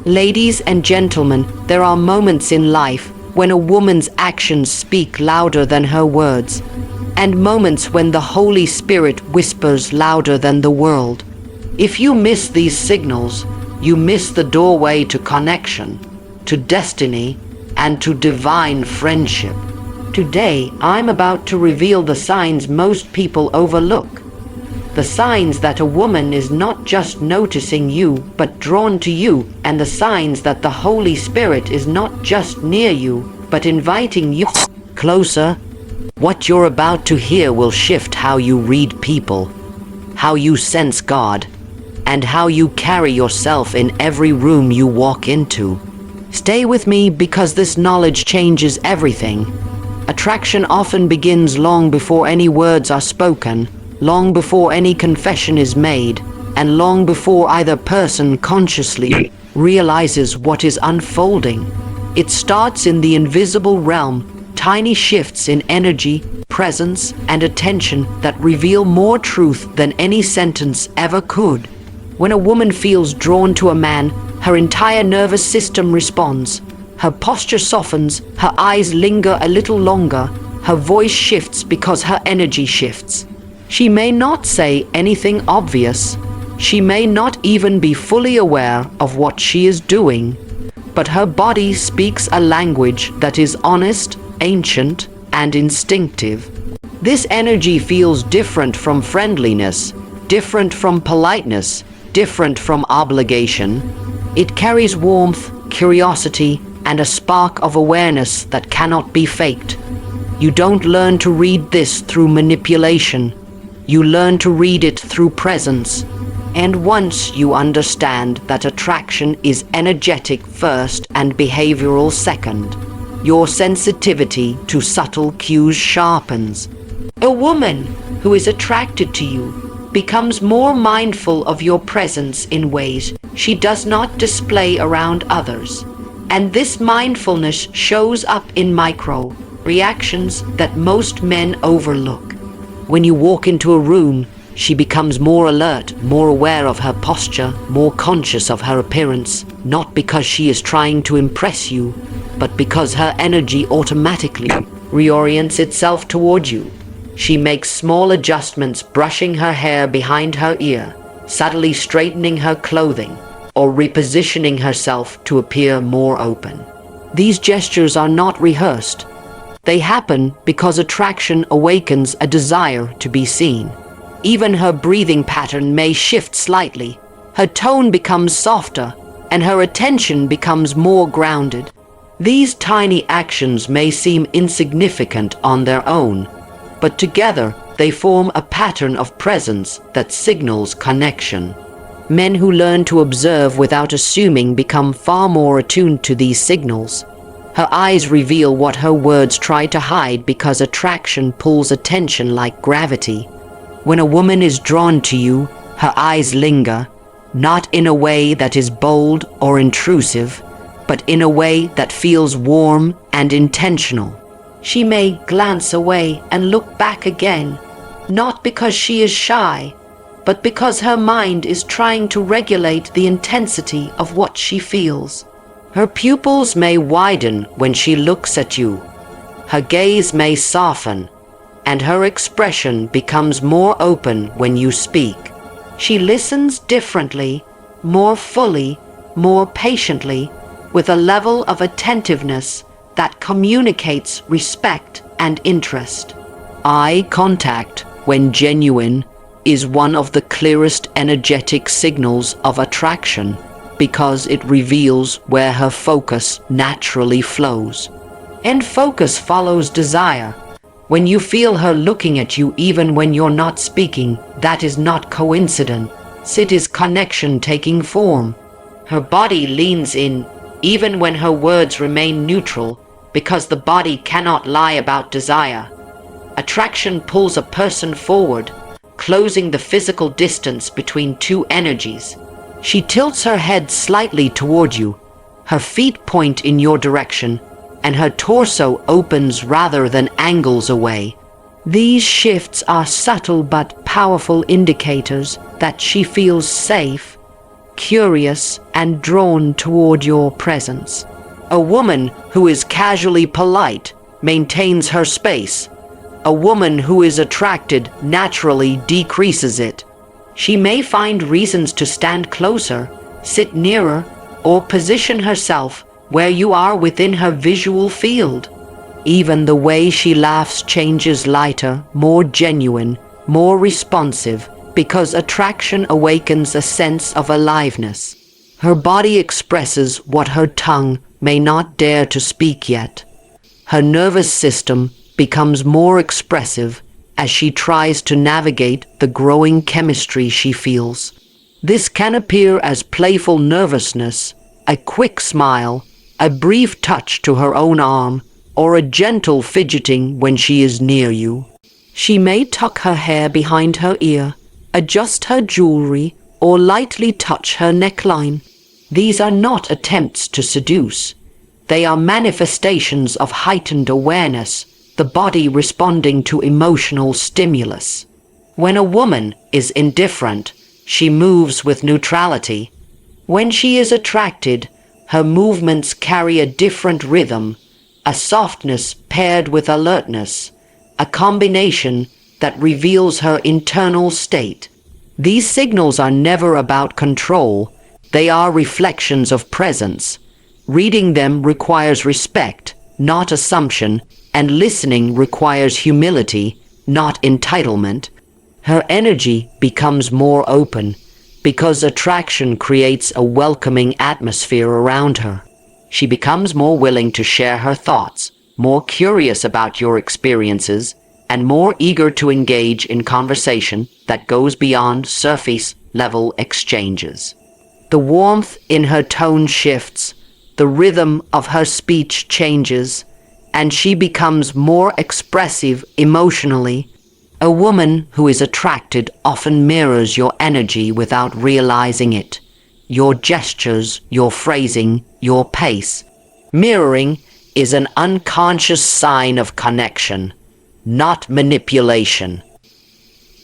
Ladies and gentlemen, there are moments in life when a woman's actions speak louder than her words, and moments when the Holy Spirit whispers louder than the world. If you miss these signals, you miss the doorway to connection, to destiny, and to divine friendship. Today, I'm about to reveal the signs most people overlook. The signs that a woman is not just noticing you, but drawn to you, and the signs that the Holy Spirit is not just near you, but inviting you closer. What you're about to hear will shift how you read people, how you sense God, and how you carry yourself in every room you walk into. Stay with me because this knowledge changes everything. Attraction often begins long before any words are spoken, long before any confession is made, and long before either person consciously realizes what is unfolding. It starts in the invisible realm, tiny shifts in energy, presence, and attention that reveal more truth than any sentence ever could. When a woman feels drawn to a man, her entire nervous system responds. Her posture softens, her eyes linger a little longer, her voice shifts because her energy shifts. She may not say anything obvious. She may not even be fully aware of what she is doing, but her body speaks a language that is honest, ancient, and instinctive. This energy feels different from friendliness, different from politeness, different from obligation. It carries warmth, curiosity, and a spark of awareness that cannot be faked. You don't learn to read this through manipulation. You learn to read it through presence. And once you understand that attraction is energetic first and behavioral second, your sensitivity to subtle cues sharpens. A woman who is attracted to you becomes more mindful of your presence in ways she does not display around others. And this mindfulness shows up in micro reactions that most men overlook. When you walk into a room, she becomes more alert, more aware of her posture, more conscious of her appearance, not because she is trying to impress you, but because her energy automatically reorients itself toward you. She makes small adjustments, brushing her hair behind her ear, subtly straightening her clothing, or repositioning herself to appear more open. These gestures are not rehearsed. They happen because attraction awakens a desire to be seen. Even her breathing pattern may shift slightly. Her tone becomes softer, and her attention becomes more grounded. These tiny actions may seem insignificant on their own, but together they form a pattern of presence that signals connection. Men who learn to observe without assuming become far more attuned to these signals. Her eyes reveal what her words try to hide because attraction pulls attention like gravity. When a woman is drawn to you, her eyes linger, not in a way that is bold or intrusive, but in a way that feels warm and intentional. She may glance away and look back again, not because she is shy, but because her mind is trying to regulate the intensity of what she feels. Her pupils may widen when she looks at you. Her gaze may soften, and her expression becomes more open when you speak. She listens differently, more fully, more patiently, with a level of attentiveness that communicates respect and interest. Eye contact, when genuine, is one of the clearest energetic signals of attraction because it reveals where her focus naturally flows. And focus follows desire. When you feel her looking at you even when you're not speaking, that is not coincidence. It is connection taking form. Her body leans in, even when her words remain neutral, because the body cannot lie about desire. Attraction pulls a person forward, closing the physical distance between two energies. She tilts her head slightly toward you, her feet point in your direction, and her torso opens rather than angles away. These shifts are subtle but powerful indicators that she feels safe, curious, and drawn toward your presence. A woman who is casually polite maintains her space. A woman who is attracted naturally decreases it. She may find reasons to stand closer, sit nearer, or position herself where you are within her visual field. Even the way she laughs changes, lighter, more genuine, more responsive, because attraction awakens a sense of aliveness. Her body expresses what her tongue may not dare to speak yet. Her nervous system becomes more expressive as she tries to navigate the growing chemistry she feels. This can appear as playful nervousness, a quick smile, a brief touch to her own arm, or a gentle fidgeting when she is near you. She may tuck her hair behind her ear, adjust her jewelry, or lightly touch her neckline. These are not attempts to seduce. They are manifestations of heightened awareness, the body responding to emotional stimulus. When a woman is indifferent, she moves with neutrality. When she is attracted, her movements carry a different rhythm, a softness paired with alertness, a combination that reveals her internal state. These signals are never about control. They are reflections of presence. Reading them requires respect, not assumption, and listening requires humility, not entitlement. Her energy becomes more open because attraction creates a welcoming atmosphere around her. She becomes more willing to share her thoughts, more curious about your experiences, and more eager to engage in conversation that goes beyond surface-level exchanges. The warmth in her tone shifts, the rhythm of her speech changes, and she becomes more expressive emotionally. A woman who is attracted often mirrors your energy without realizing it. Your gestures, your phrasing, your pace. Mirroring is an unconscious sign of connection, not manipulation.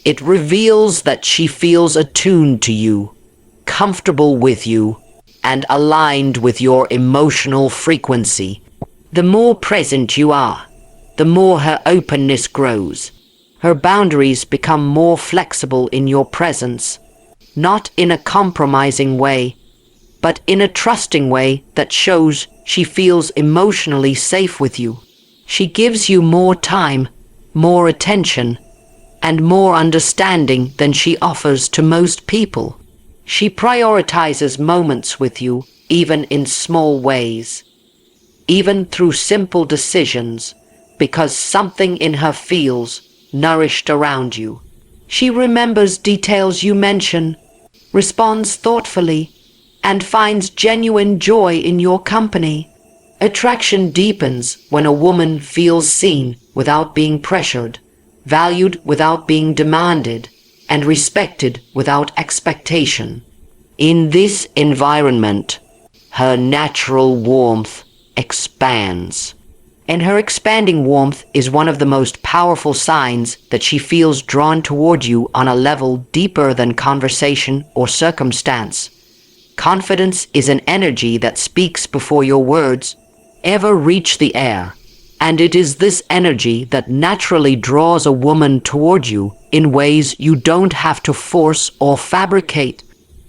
It reveals that she feels attuned to you, comfortable with you, and aligned with your emotional frequency. The more present you are, the more her openness grows. Her boundaries become more flexible in your presence, not in a compromising way, but in a trusting way that shows she feels emotionally safe with you. She gives you more time, more attention, and more understanding than she offers to most people. She prioritizes moments with you, even in small ways, even through simple decisions, because something in her feels nourished around you. She remembers details you mention, responds thoughtfully, and finds genuine joy in your company. Attraction deepens when a woman feels seen without being pressured, valued without being demanded, and respected without expectation. In this environment, her natural warmth expands. And her expanding warmth is one of the most powerful signs that she feels drawn toward you on a level deeper than conversation or circumstance. Confidence is an energy that speaks before your words ever reach the air, and it is this energy that naturally draws a woman toward you in ways you don't have to force or fabricate.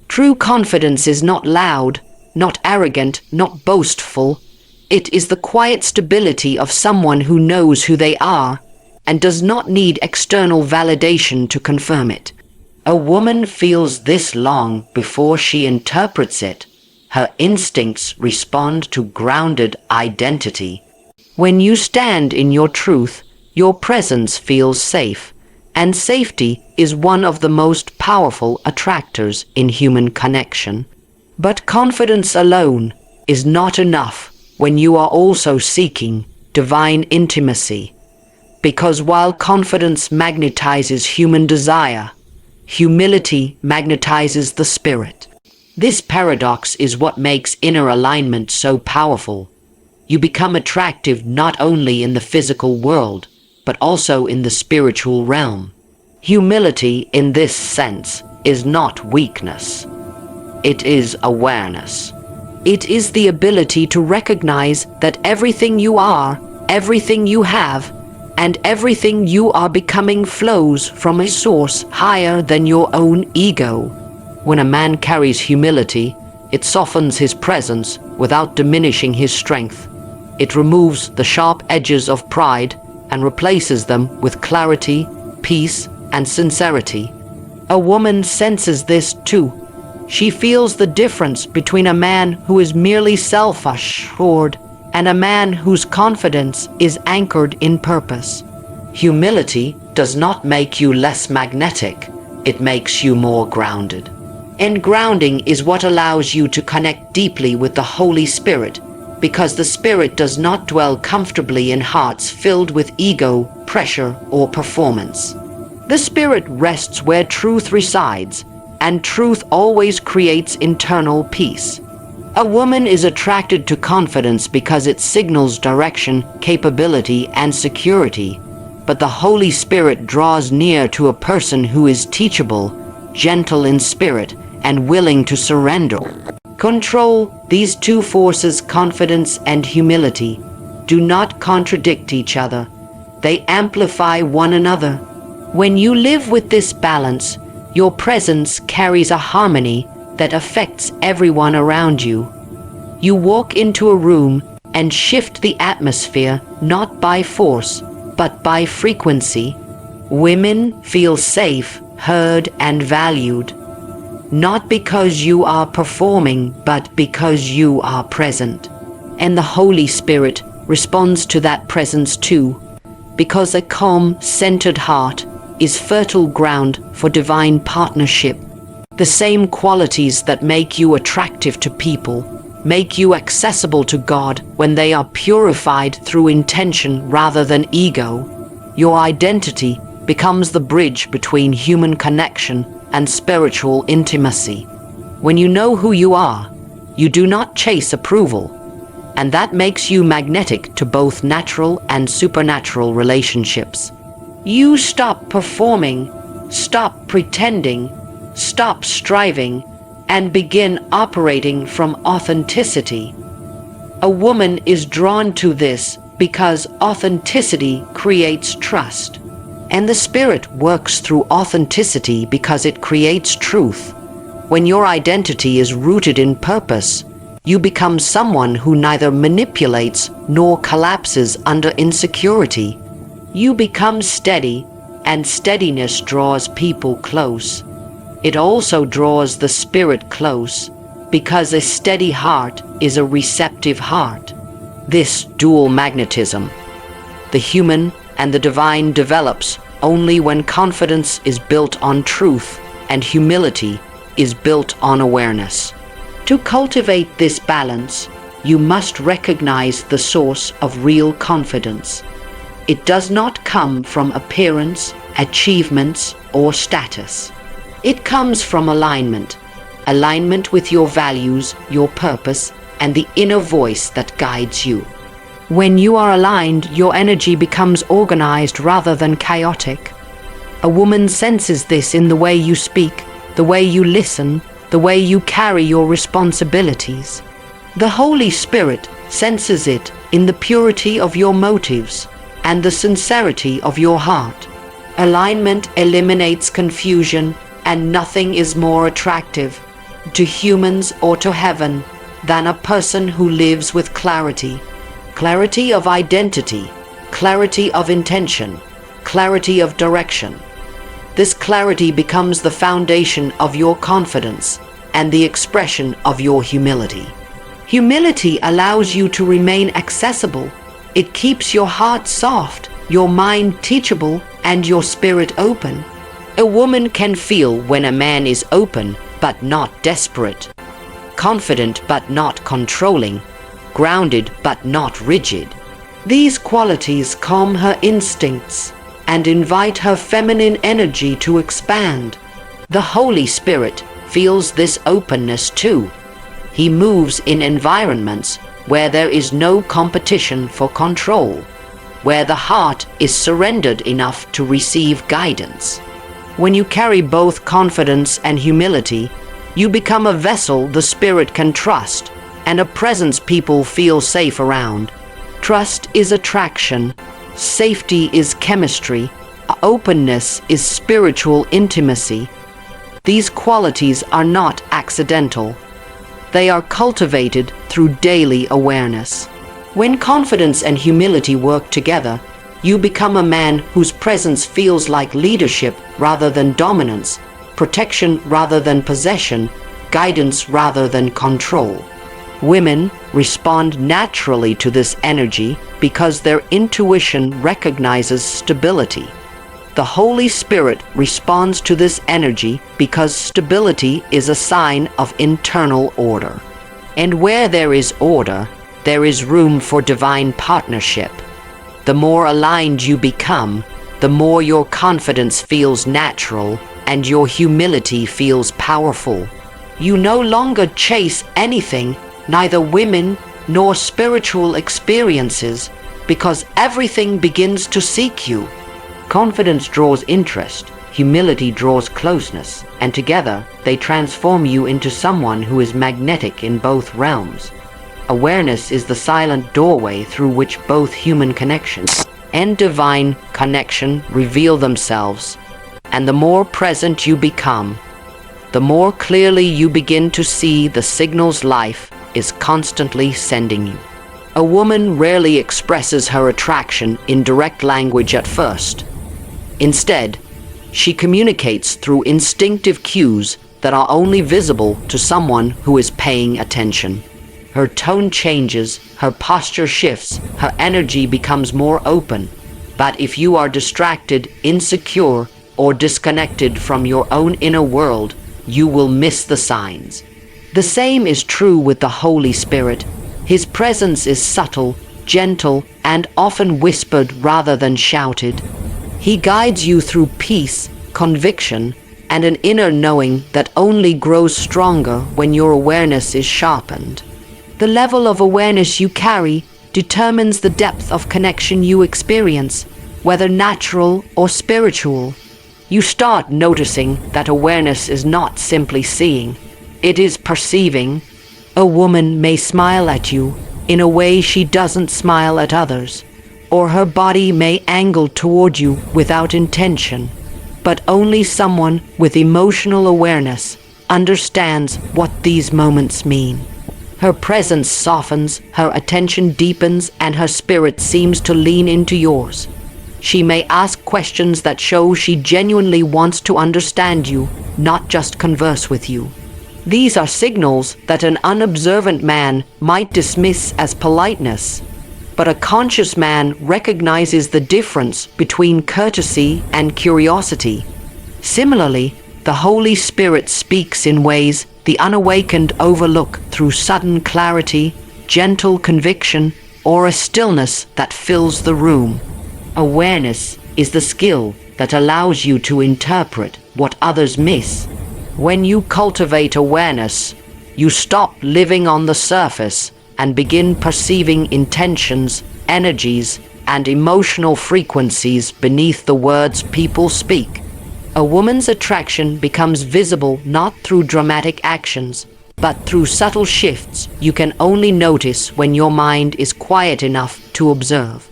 True confidence is not loud, not arrogant, not boastful. It is the quiet stability of someone who knows who they are and does not need external validation to confirm it. A woman feels this long before she interprets it. Her instincts respond to grounded identity. When you stand in your truth, your presence feels safe, and safety is one of the most powerful attractors in human connection. But confidence alone is not enough when you are also seeking divine intimacy, because while confidence magnetizes human desire, humility magnetizes the spirit. This paradox is what makes inner alignment so powerful. You become attractive not only in the physical world, but also in the spiritual realm. Humility in this sense is not weakness. It is awareness. It is the ability to recognize that everything you are, everything you have, and everything you are becoming flows from a source higher than your own ego. When a man carries humility, it softens his presence without diminishing his strength. It removes the sharp edges of pride and replaces them with clarity, peace, and sincerity. A woman senses this too. She feels the difference between a man who is merely self-assured and a man whose confidence is anchored in purpose. Humility does not make you less magnetic, it makes you more grounded. And grounding is what allows you to connect deeply with the Holy Spirit, because the Spirit does not dwell comfortably in hearts filled with ego, pressure, or performance. The Spirit rests where truth resides, and truth always creates internal peace. A woman is attracted to confidence because it signals direction, capability, and security. But the Holy Spirit draws near to a person who is teachable, gentle in spirit, and willing to surrender. Control, these two forces, confidence and humility, do not contradict each other. They amplify one another. When you live with this balance, your presence carries a harmony that affects everyone around you. You walk into a room and shift the atmosphere not by force, but by frequency. Women feel safe, heard, and valued, not because you are performing, but because you are present. And the Holy Spirit responds to that presence too, because a calm, centered heart is fertile ground for divine partnership. The same qualities that make you attractive to people make you accessible to God when they are purified through intention rather than ego. Your identity becomes the bridge between human connection and spiritual intimacy. When you know who you are, you do not chase approval, and that makes you magnetic to both natural and supernatural relationships. You stop performing, stop pretending, stop striving, and begin operating from authenticity. A woman is drawn to this because authenticity creates trust. And the Spirit works through authenticity because it creates truth. When your identity is rooted in purpose, you become someone who neither manipulates nor collapses under insecurity. You become steady, and steadiness draws people close. It also draws the Spirit close, because a steady heart is a receptive heart. This dual magnetism, the human and the divine, develops only when confidence is built on truth and humility is built on awareness. To cultivate this balance, you must recognize the source of real confidence. It does not come from appearance, achievements, or status. It comes from alignment with your values, your purpose, and the inner voice that guides you. When you are aligned, your energy becomes organized rather than chaotic. A woman senses this in the way you speak, the way you listen, the way you carry your responsibilities. The Holy Spirit senses it in the purity of your motives and the sincerity of your heart. Alignment eliminates confusion, and nothing is more attractive to humans or to heaven than a person who lives with clarity. Clarity of identity, clarity of intention, clarity of direction. This clarity becomes the foundation of your confidence and the expression of your humility. Humility allows you to remain accessible. It keeps your heart soft, your mind teachable, and your spirit open. A woman can feel when a man is open but not desperate, confident but not controlling, grounded but not rigid. These qualities calm her instincts and invite her feminine energy to expand. The Holy Spirit feels this openness too. He moves in environments where there is no competition for control, where the heart is surrendered enough to receive guidance. When you carry both confidence and humility, You become a vessel the spirit can trust, and a presence people feel safe around. Trust is attraction, safety is chemistry, openness is spiritual intimacy. These qualities are not accidental. They are cultivated through daily awareness. When confidence and humility work together, you become a man whose presence feels like leadership rather than dominance, protection rather than possession, guidance rather than control. Women respond naturally to this energy because their intuition recognizes stability. The Holy Spirit responds to this energy because stability is a sign of internal order. And where there is order, there is room for divine partnership. The more aligned you become, the more your confidence feels natural and your humility feels powerful. You no longer chase anything, neither women nor spiritual experiences, because everything begins to seek you. Confidence draws interest, humility draws closeness, and together they transform you into someone who is magnetic in both realms. Awareness is the silent doorway through which both human connection and divine connection reveal themselves, and the more present you become, the more clearly you begin to see the signals life is constantly sending you. A woman rarely expresses her attraction in direct language at first. Instead, she communicates through instinctive cues that are only visible to someone who is paying attention. Her tone changes, her posture shifts, her energy becomes more open. But if you are distracted, insecure, or disconnected from your own inner world, you will miss the signs. The same is true with the Holy Spirit. His presence is subtle, gentle, and often whispered rather than shouted. He guides you through peace, conviction, and an inner knowing that only grows stronger when your awareness is sharpened. The level of awareness you carry determines the depth of connection you experience, whether natural or spiritual. You start noticing that awareness is not simply seeing, it is perceiving. A woman may smile at you in a way she doesn't smile at others, or her body may angle toward you without intention, but only someone with emotional awareness understands what these moments mean. Her presence softens, her attention deepens, and her spirit seems to lean into yours. She may ask questions that show she genuinely wants to understand you, not just converse with you. These are signals that an unobservant man might dismiss as politeness, but a conscious man recognizes the difference between courtesy and curiosity. Similarly, the Holy Spirit speaks in ways the unawakened overlook through sudden clarity, gentle conviction, or a stillness that fills the room. Awareness is the skill that allows you to interpret what others miss. When you cultivate awareness, you stop living on the surface and begin perceiving intentions, energies, and emotional frequencies beneath the words people speak. A woman's attraction becomes visible not through dramatic actions, but through subtle shifts you can only notice when your mind is quiet enough to observe.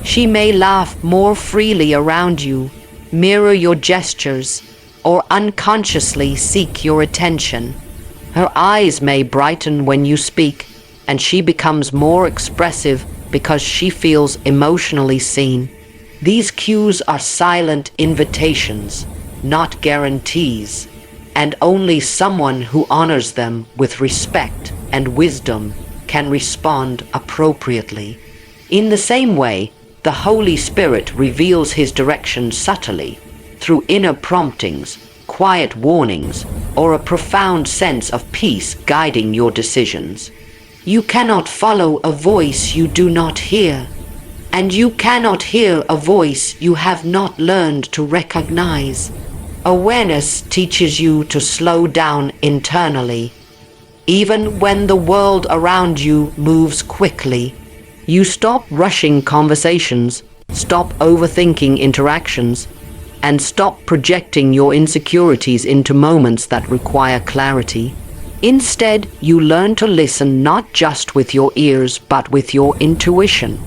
She may laugh more freely around you, mirror your gestures, or unconsciously seek your attention. Her eyes may brighten when you speak, and she becomes more expressive because she feels emotionally seen. These cues are silent invitations, not guarantees, and only someone who honors them with respect and wisdom can respond appropriately. In the same way, the Holy Spirit reveals his direction subtly, through inner promptings, quiet warnings, or a profound sense of peace guiding your decisions. You cannot follow a voice you do not hear, and you cannot hear a voice you have not learned to recognize. Awareness teaches you to slow down internally. Even when the world around you moves quickly, you stop rushing conversations, stop overthinking interactions, and stop projecting your insecurities into moments that require clarity. Instead, you learn to listen not just with your ears, but with your intuition.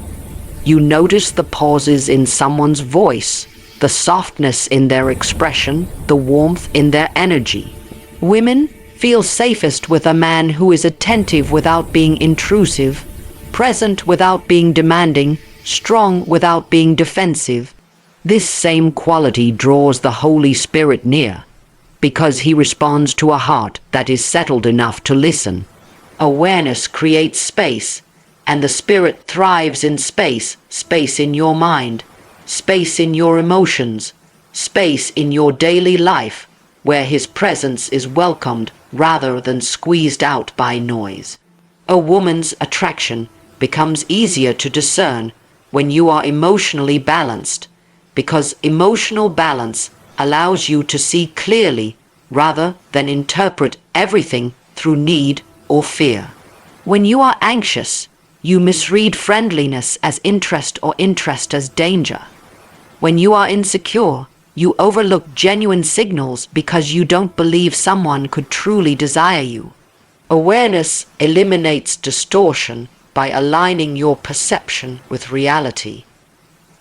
You notice the pauses in someone's voice, the softness in their expression, the warmth in their energy. Women feel safest with a man who is attentive without being intrusive, present without being demanding, strong without being defensive. This same quality draws the Holy Spirit near, because he responds to a heart that is settled enough to listen. Awareness creates space, and the Spirit thrives in space, space in your mind, space in your emotions, space in your daily life, where his presence is welcomed rather than squeezed out by noise. A woman's attraction becomes easier to discern when you are emotionally balanced, because emotional balance allows you to see clearly rather than interpret everything through need or fear. When you are anxious, you misread friendliness as interest or interest as danger. When you are insecure, you overlook genuine signals because you don't believe someone could truly desire you. Awareness eliminates distortion by aligning your perception with reality.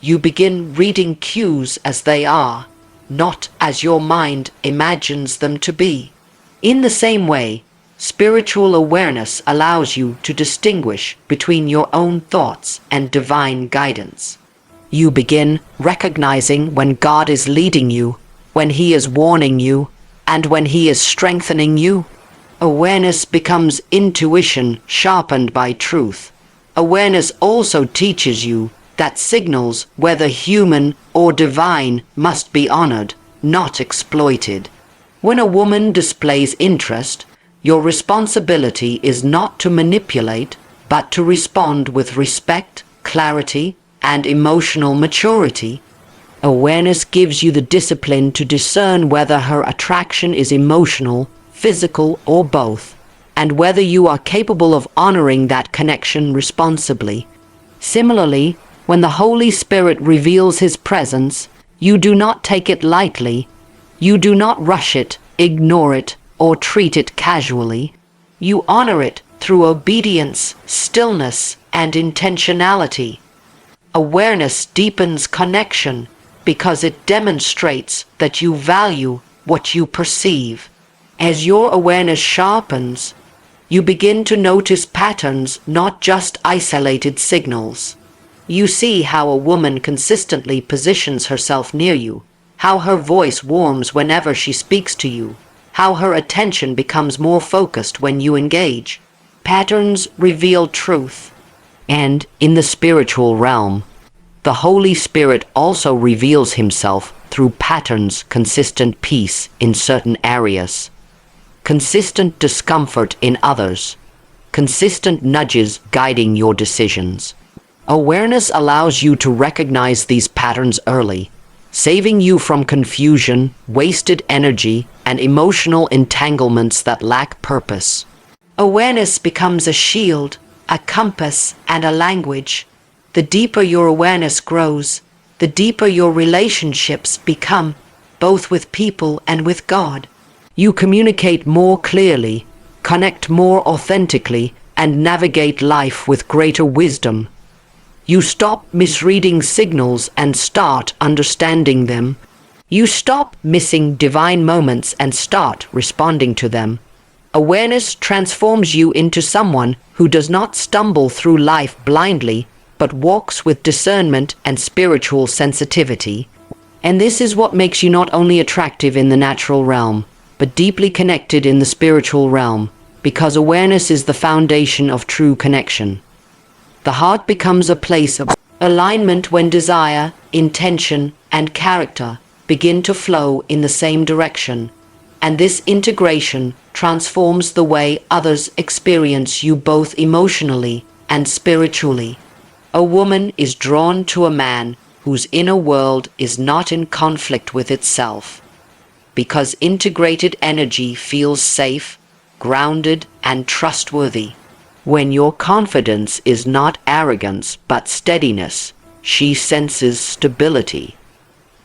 You begin reading cues as they are, not as your mind imagines them to be. In the same way, spiritual awareness allows you to distinguish between your own thoughts and divine guidance. You begin recognizing when God is leading you, when he is warning you, and when he is strengthening you. Awareness becomes intuition sharpened by truth. Awareness also teaches you that signals, whether human or divine, must be honored, not exploited. When a woman displays interest, your responsibility is not to manipulate, but to respond with respect, clarity, and emotional maturity. Awareness gives you the discipline to discern whether her attraction is emotional, physical, or both, and whether you are capable of honoring that connection responsibly. Similarly, when the Holy Spirit reveals his presence, you do not take it lightly. You do not rush it, ignore it, or treat it casually. You honor it through obedience, stillness, and intentionality. Awareness deepens connection because it demonstrates that you value what you perceive. As your awareness sharpens, you begin to notice patterns, not just isolated signals. You see how a woman consistently positions herself near you, how her voice warms whenever she speaks to you, how her attention becomes more focused when you engage. Patterns reveal truth. And in the spiritual realm, the Holy Spirit also reveals himself through patterns: consistent peace in certain areas, consistent discomfort in others, consistent nudges guiding your decisions. Awareness allows you to recognize these patterns early, saving you from confusion, wasted energy, and emotional entanglements that lack purpose. Awareness becomes a shield, a compass, and a language. The deeper your awareness grows, the deeper your relationships become, both with people and with God. You communicate more clearly, connect more authentically, and navigate life with greater wisdom. You stop misreading signals and start understanding them. You stop missing divine moments and start responding to them. Awareness transforms you into someone who does not stumble through life blindly, but walks with discernment and spiritual sensitivity. And this is what makes you not only attractive in the natural realm, but deeply connected in the spiritual realm, because awareness is the foundation of true connection. The heart becomes a place of alignment when desire, intention, and character begin to flow in the same direction, and this integration transforms the way others experience you both emotionally and spiritually. A woman is drawn to a man whose inner world is not in conflict with itself, because integrated energy feels safe, grounded, and trustworthy. When your confidence is not arrogance but steadiness, she senses stability.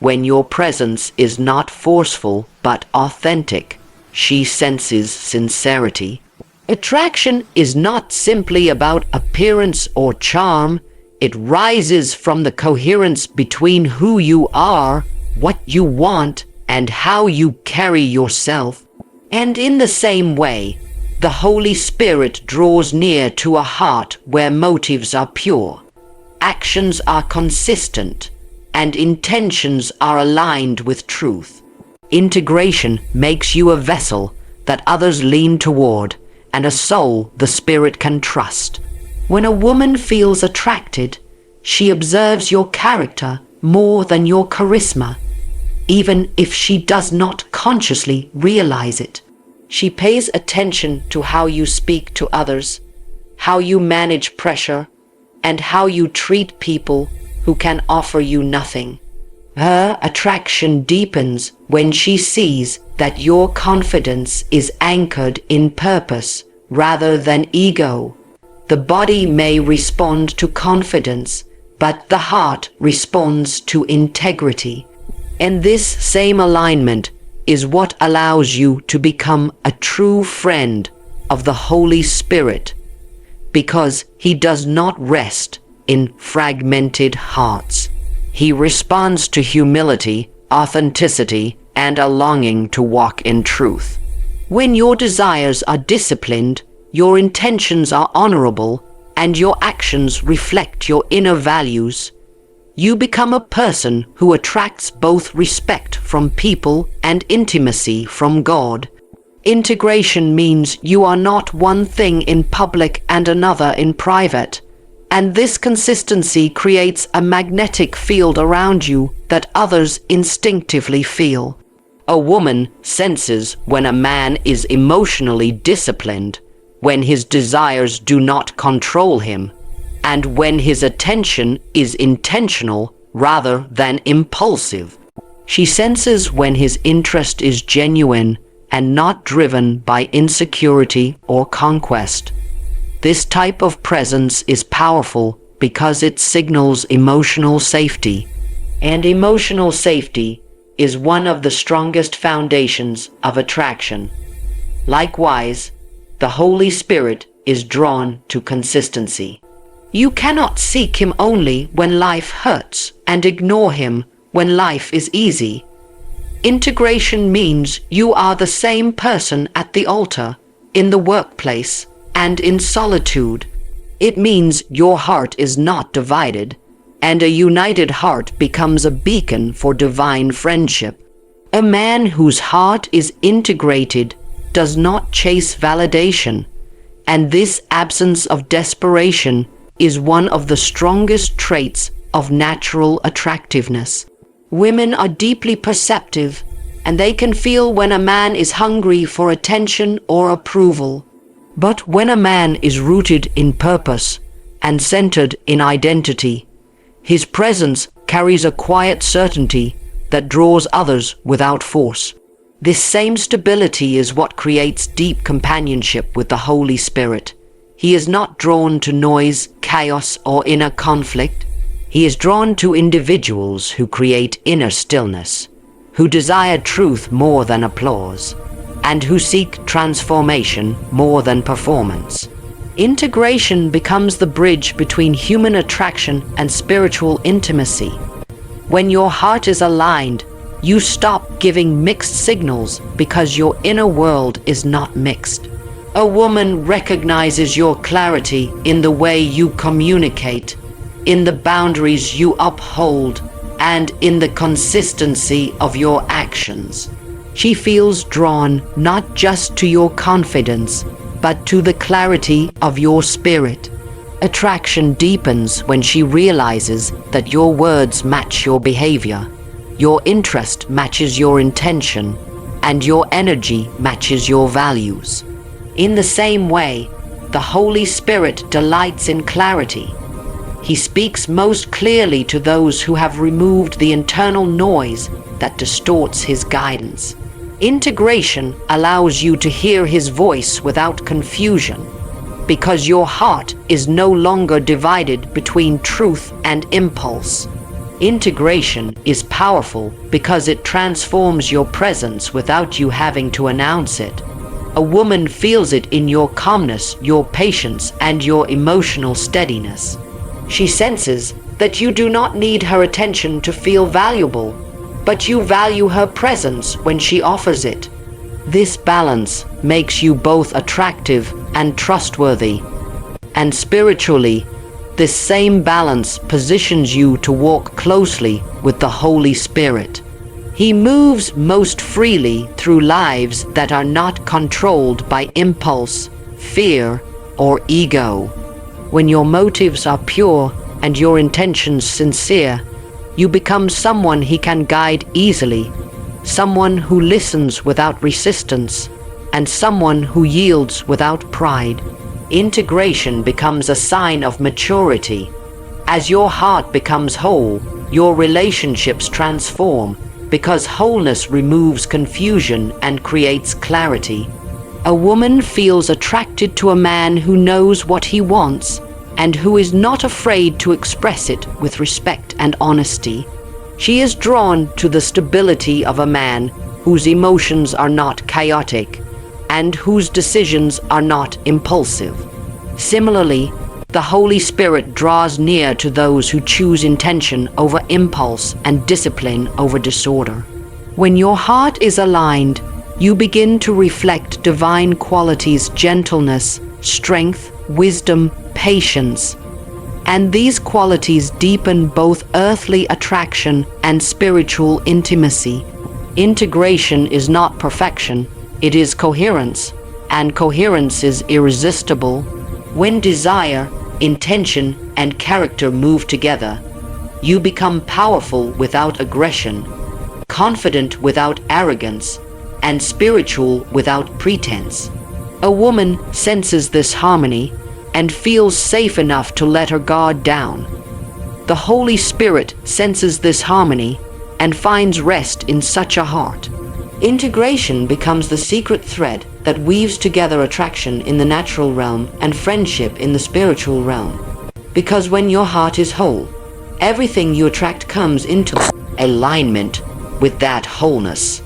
when your presence is not forceful but authentic. She senses sincerity. Attraction is not simply about appearance or charm. It rises from the coherence between who you are, what you want, and how you carry yourself. And in the same way, the Holy Spirit draws near to a heart where motives are pure, actions are consistent, and intentions are aligned with truth. Integration makes you a vessel that others lean toward, and a soul the Spirit can trust. When a woman feels attracted, she observes your character more than your charisma, even if she does not consciously realize it. She pays attention to how you speak to others, how you manage pressure, and how you treat people who can offer you nothing. Her attraction deepens when she sees that your confidence is anchored in purpose rather than ego. The body may respond to confidence, but the heart responds to integrity. And this same alignment is what allows you to become a true friend of the Holy Spirit, because He does not rest in fragmented hearts. He responds to humility, authenticity, and a longing to walk in truth. When your desires are disciplined, your intentions are honorable, and your actions reflect your inner values, you become a person who attracts both respect from people and intimacy from God. Integration means you are not one thing in public and another in private, and this consistency creates a magnetic field around you that others instinctively feel. A woman senses when a man is emotionally disciplined, when his desires do not control him, and when his attention is intentional rather than impulsive. She senses when his interest is genuine and not driven by insecurity or conquest. This type of presence is powerful because it signals emotional safety, and emotional safety is one of the strongest foundations of attraction. Likewise, the Holy Spirit is drawn to consistency. You cannot seek Him only when life hurts and ignore Him when life is easy. Integration means you are the same person at the altar, in the workplace, and in solitude. It means your heart is not divided, and a united heart becomes a beacon for divine friendship. A man whose heart is integrated does not chase validation, and this absence of desperation is one of the strongest traits of natural attractiveness. Women are deeply perceptive, and they can feel when a man is hungry for attention or approval. But when a man is rooted in purpose and centered in identity, his presence carries a quiet certainty that draws others without force. This same stability is what creates deep companionship with the Holy Spirit. He is not drawn to noise, chaos, or inner conflict. He is drawn to individuals who create inner stillness, who desire truth more than applause, and who seek transformation more than performance. Integration becomes the bridge between human attraction and spiritual intimacy. When your heart is aligned, you stop giving mixed signals because your inner world is not mixed. A woman recognizes your clarity in the way you communicate, in the boundaries you uphold, and in the consistency of your actions. She feels drawn not just to your confidence, but to the clarity of your spirit. Attraction deepens when she realizes that your words match your behavior, your interest matches your intention, and your energy matches your values. In the same way, the Holy Spirit delights in clarity. He speaks most clearly to those who have removed the internal noise that distorts His guidance. Integration allows you to hear His voice without confusion, because your heart is no longer divided between truth and impulse. Integration is powerful because it transforms your presence without you having to announce it. A woman feels it in your calmness, your patience, and your emotional steadiness. She senses that you do not need her attention to feel valuable, but you value her presence when she offers it. This balance makes you both attractive and trustworthy. And spiritually, this same balance positions you to walk closely with the Holy Spirit. He moves most freely through lives that are not controlled by impulse, fear, or ego. When your motives are pure and your intentions sincere, you become someone he can guide easily, someone who listens without resistance, and someone who yields without pride. Integration becomes a sign of maturity. As your heart becomes whole, your relationships transform, because wholeness removes confusion and creates clarity. A woman feels attracted to a man who knows what he wants and who is not afraid to express it with respect and honesty. She is drawn to the stability of a man whose emotions are not chaotic and whose decisions are not impulsive. Similarly, the Holy Spirit draws near to those who choose intention over impulse and discipline over disorder. When your heart is aligned, you begin to reflect divine qualities: gentleness, strength, wisdom, patience. And these qualities deepen both earthly attraction and spiritual intimacy. Integration is not perfection, it is coherence, and coherence is irresistible. When desire, intention, and character move together, you become powerful without aggression, confident without arrogance, and spiritual without pretense. A woman senses this harmony and feels safe enough to let her guard down. The Holy Spirit senses this harmony and finds rest in such a heart. Integration becomes the secret thread that weaves together attraction in the natural realm and friendship in the spiritual realm. Because when your heart is whole, everything you attract comes into alignment with that wholeness.